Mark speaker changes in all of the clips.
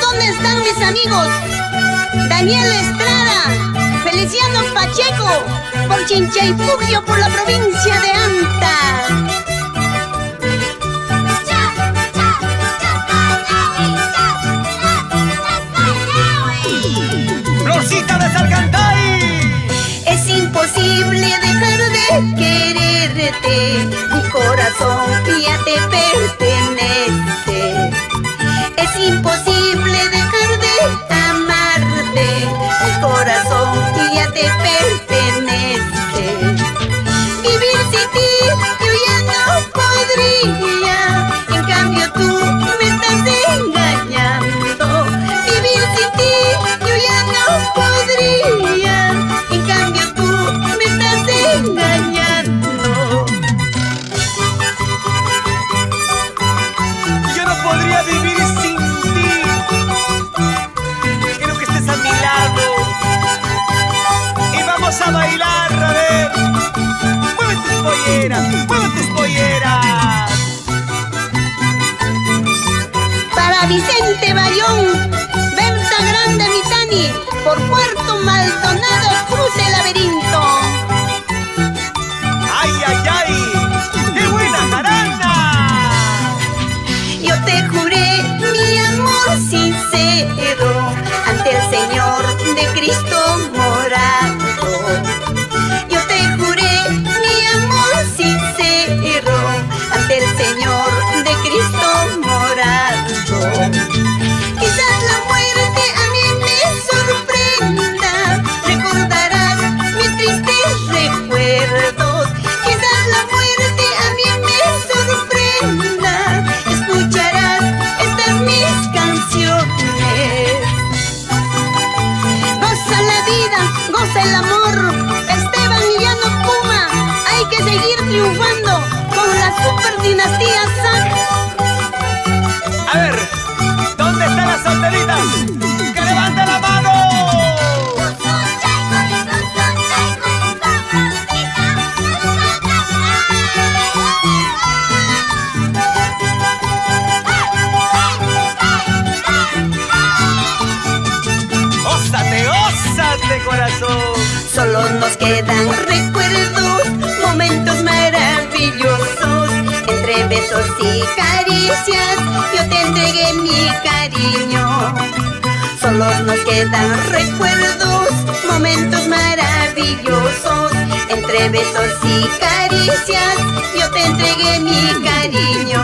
Speaker 1: ¿dónde están mis amigos? Daniel Estrada, Feliciano Pacheco, por Chinchayfugio, por la provincia de Anta.
Speaker 2: ¡Florcita de Salcantay!
Speaker 1: Es imposible dejar de quererte, mi corazón ya te pertenece. Es imposible dejar de amarte, mi corazón ya te pertenece. Vivir sin ti yo ya no podría, en cambio tú me estás engañando. Vivir sin ti yo ya no podría, en cambio tú me estás engañando.
Speaker 2: Yo no podría vivir sin ti. Quiero que estés a mi lado. Y vamos a bailar, a ver. Mueve tus polleras, mueve tus polleras.
Speaker 1: Para Vicente Bayón, Berta Grande Mitani, por Puerto Maldonado, cruce el laberinto.
Speaker 2: ¡Ay, ay, ay! ¡Qué buena jarana!
Speaker 1: Yo te juré mi amor sincero ante el Señor de Cristo morado. Yo te juré mi amor sincero ante el Señor de Cristo morado. Quizás la muerte a mí me sorprenda, recordarás mis tristes recuerdos. Quizás la muerte a mí me sorprenda, escucharás estas mis canciones. Goza la vida, goza el amor, Esteban Llano Puma. Hay que seguir triunfando con la super dinastía Sack.
Speaker 2: A ver, ¿dónde están las solteritas? ¡Que levanten la mano! ¡Ósate, ósate, corazón!
Speaker 1: Solo nos quedan recuerdos, momentos maravillosos. Entre besos y caricias yo te entregué mi cariño. Solo nos quedan recuerdos, momentos maravillosos. Entre besos y caricias yo te entregué mi cariño.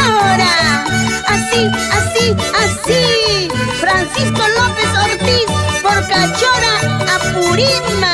Speaker 1: Ahora, así, así, así, Francisco López Ortiz, por Cachora, Apurímac.